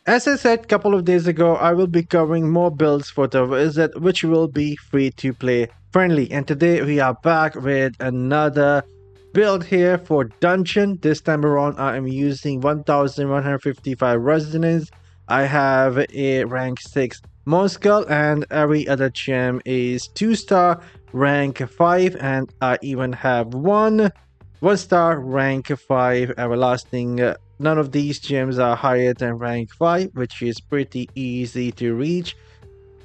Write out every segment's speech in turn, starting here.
As I said a couple of days ago, I will be covering more builds for the wizard, which will be free to play friendly. And today we are back with another build here for dungeon. This time around, I am using 1155 resonance. I have a rank 6 Moscow, and every other gem is 2-star rank 5, and I even have one star rank 5 everlasting. None of these gems are higher than rank 5, which is pretty easy to reach,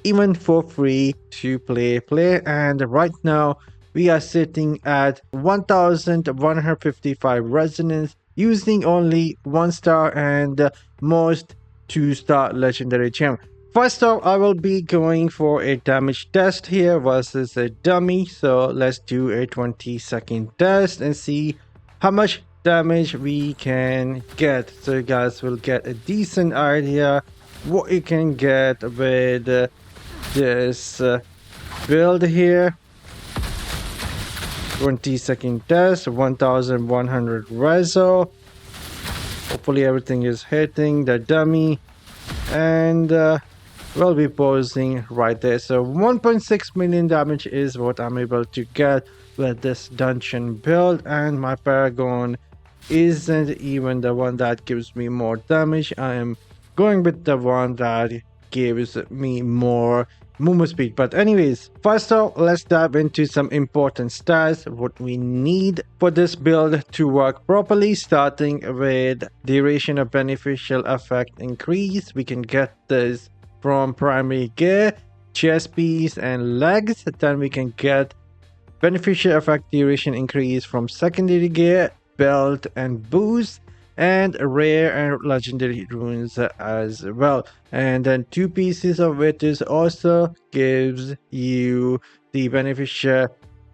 even for free to play. And right now we are sitting at 1155 resonance using only 1-star and most 2-star legendary gem. First off, I will be going for a damage test here versus a dummy. So let's do a 20-second test and see how much damage we can get. So you guys will get a decent idea what you can get with this build here. 20-second test, 1100 reso. Hopefully everything is hitting the dummy, and we'll be pausing right there. So 1.6 million damage is what I'm able to get with this dungeon build, and my Paragon isn't even the one that gives me more damage. I am going with the one that gives me more movement speed. But anyways, first off, let's dive into some important stats, what we need for this build to work properly, starting with duration of beneficial effect increase. We can get this from primary gear, chest piece, and legs. Then we can get beneficial effect duration increase from secondary gear, belt, and boost, and rare and legendary runes as well. And then 2 pieces of it is also gives you the beneficial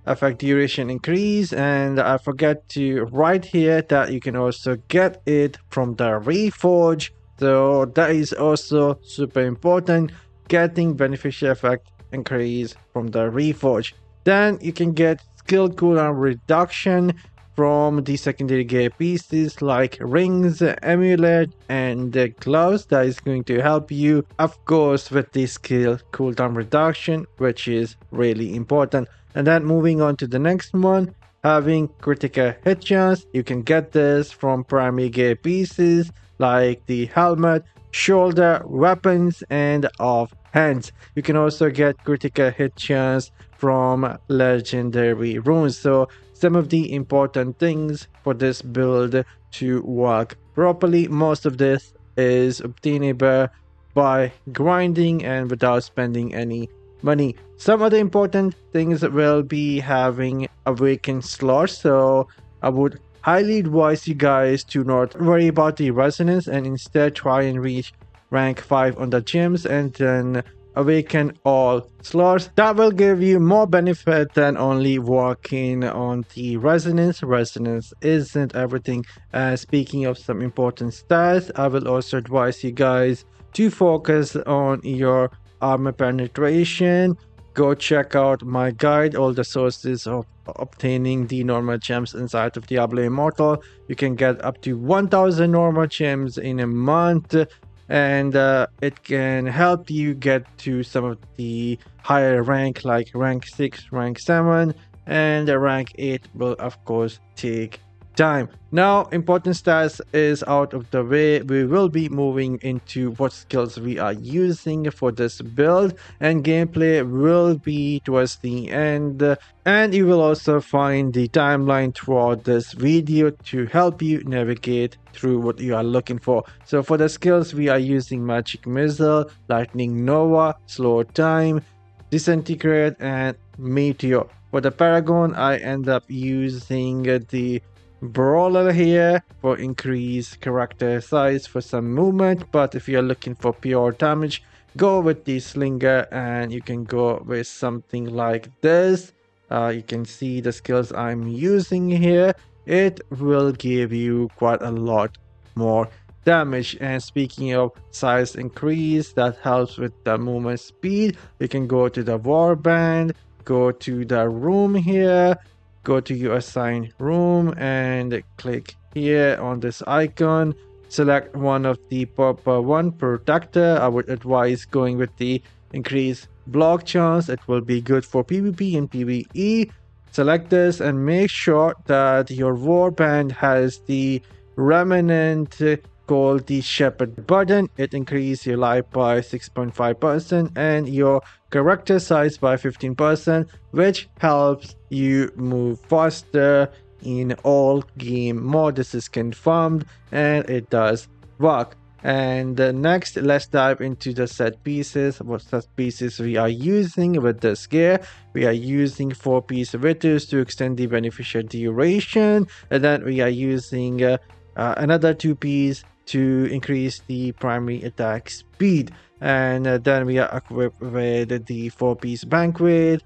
effect duration increase. And I forget to write here that you can also get it from the reforge, so that is also super important, getting beneficial effect increase from the reforge. Then you can get skill cooldown reduction from the secondary gear pieces like rings, amulet, and the gloves. That is going to help you, of course, with the skill cooldown reduction, which is really important. And then moving on to the next one, having critical hit chance. You can get this from primary gear pieces like the helmet, shoulder, weapons, and off hands. You can also get critical hit chance from legendary runes. So some of the important things for this build to work properly, most of this is obtainable by grinding and without spending any money. Some other important things will be having awakened slots, so I would highly advise you guys to not worry about the resonance and instead try and reach rank 5 on the gyms and then awaken all slots. That will give you more benefit than only working on the resonance. Resonance isn't everything. Speaking of some important stats, I will also advise you guys to focus on your armor penetration. Go check out my guide, all the sources of obtaining the normal gems inside of Diablo Immortal. You can get up to 1000 normal gems in a month, and it can help you get to some of the higher rank like rank 6, rank 7, and rank 8 will of course take time. Now important stats is out of the way, we will be moving into what skills we are using for this build, and gameplay will be towards the end, and you will also find the timeline throughout this video to help you navigate through what you are looking for. So for the skills we are using magic missile, lightning nova, slow time, disintegrate, and meteor. For the paragon I end up using the brawler here for increased character size for some movement, but if you're looking for pure damage, go with the slinger, and you can go with something like this. You can see the skills I'm using here. It will give you quite a lot more damage. And speaking of size increase, that helps with the movement speed. You can go to the warband, go to the room here, go to your assigned room and click here on this icon, select one of the purple one, Protector. I would advise going with the increased block chance. It will be good for PvP and PvE. Select this and make sure that your warband has the remnant called the Shepherd button. It increases your life by 6.5% and your character size by 15%, which helps you move faster in all game mode. This is confirmed and it does work. And next, let's dive into the set pieces. What set pieces we are using with this gear? We are using 4-piece Vitus to extend the beneficial duration, and then we are using another 2-piece to increase the primary attack speed. And then we are equipped with the 4-piece Banquet.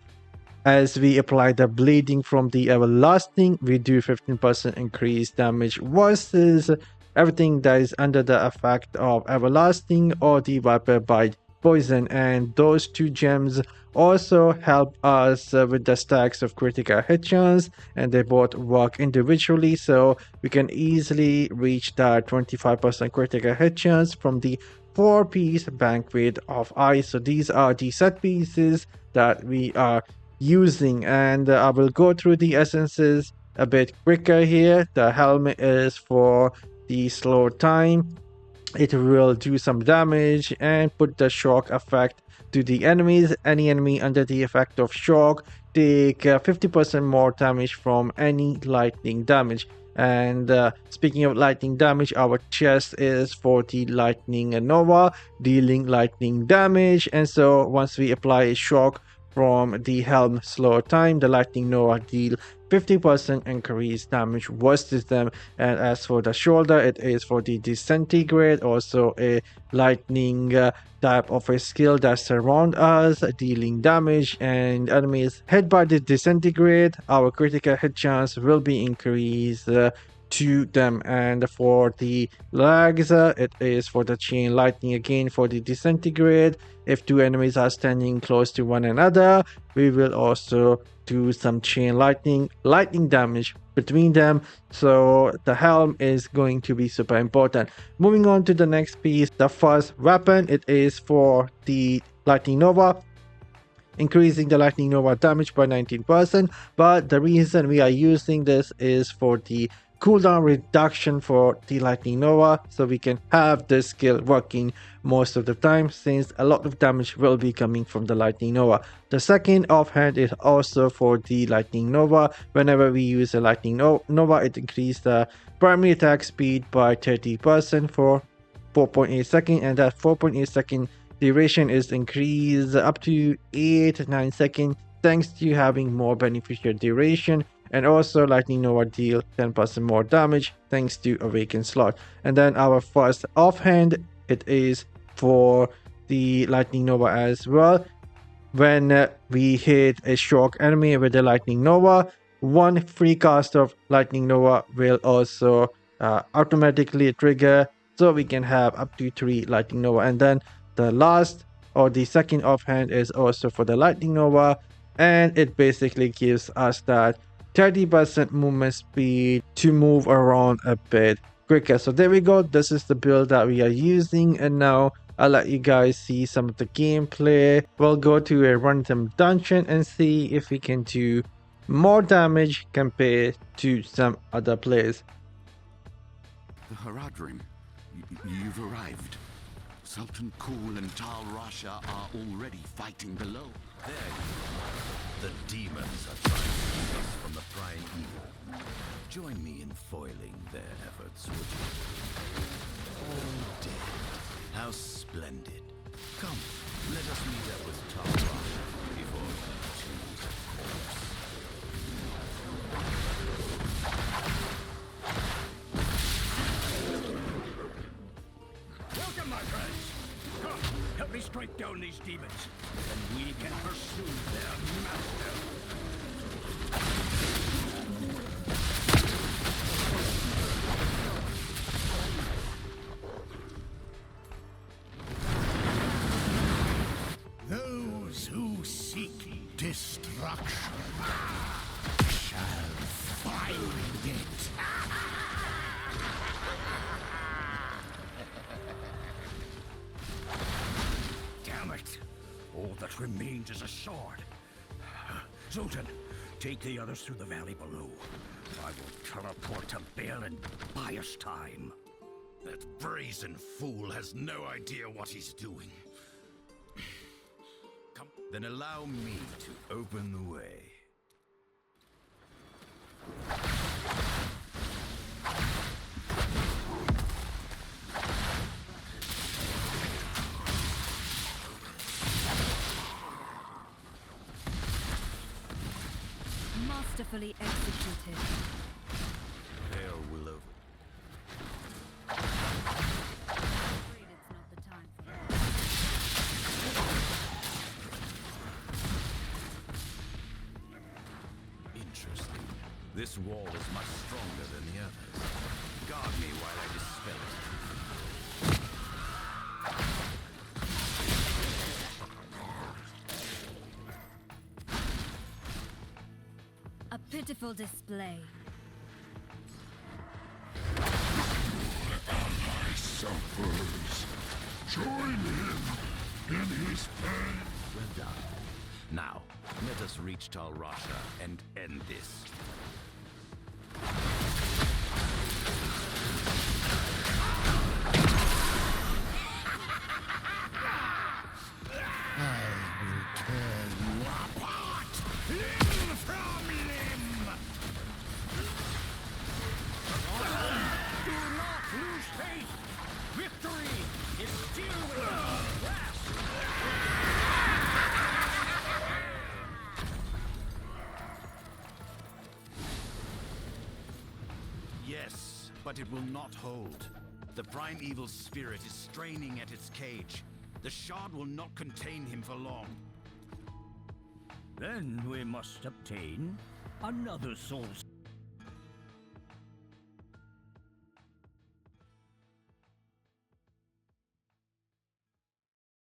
As we apply the bleeding from the everlasting, we do 15% increased damage versus everything that is under the effect of everlasting or the viper bite poison. And those two gems also help us with the stacks of critical hit chance, and they both work individually, so we can easily reach that 25% critical hit chance from the 4-piece Banquet of Ice. So these are the set pieces that we are using, and I will go through the essences a bit quicker here. The helmet is for the slow time. It will do some damage and put the shock effect to the enemies. Any enemy under the effect of shock take 50% more damage from any lightning damage. And speaking of lightning damage, our chest is for the lightning nova, dealing lightning damage. And so once we apply a shock from the helm slow time, the lightning nova deal 50% increased damage versus them. And as for the shoulder, it is for the disintegrate, also a lightning type of a skill that surround us, dealing damage, and enemies hit by the disintegrate, our critical hit chance will be increased to them. And for the legs, it is for the chain lightning again for the disintegrate. If two enemies are standing close to one another, we will also do some chain lightning damage between them. So the helm is going to be super important. Moving on to the next piece, the first weapon, it is for the lightning nova, increasing the lightning nova damage by 19%. But the reason we are using this is for the cooldown reduction for the lightning nova, so we can have this skill working most of the time, since a lot of damage will be coming from the lightning nova. The second offhand is also for the lightning nova. Whenever we use a lightning nova, it increases the primary attack speed by 30% for 4.8 seconds, and that 4.8 second duration is increased up to 8-9 seconds thanks to having more beneficial duration. And also lightning nova deal 10% more damage thanks to awaken slot. And then our first offhand, it is for the lightning nova as well. When we hit a shock enemy with the lightning nova, one free cast of lightning nova will also automatically trigger, so we can have up to 3 lightning nova. And then the last or the second offhand is also for the lightning nova, and it basically gives us that 30% movement speed to move around a bit quicker. So there we go, this is the build that we are using, and now I'll let you guys see some of the gameplay. We'll go to a random dungeon and see if we can do more damage compared to some other players. The Haradrim, you've arrived. Sultan Kul and Tal Rasha are already fighting below. There, the demons are trying to keep us from the prime evil. Join me in foiling their efforts, would you? All dead. How splendid. Come, let us meet up with Tal Rasha before he choose a corpse. Welcome, my friends. Come, help me strike down these demons, and we can pursue their master. Those who seek destruction shall find it. right. All that remains is a sword. Zoltan, take the others through the valley below. I will teleport to Baal and buy us time. That brazen fool has no idea what he's doing. Come, then allow me to open the way. Masterfully executed. Hail will over. Afraid it's not the time for that. Interesting. This wall is much stronger than the others. Guard me while I dispel it. A pitiful display. Ally suffers. Join him in his pain. Well done. Now, let us reach Tal Rasha and end this. I will tear you apart, limb from limb. Do not lose faith! Victory is still within our grasp! Yes, but it will not hold. The primeval spirit is straining at its cage. The shard will not contain him for long. Then we must obtain another soul.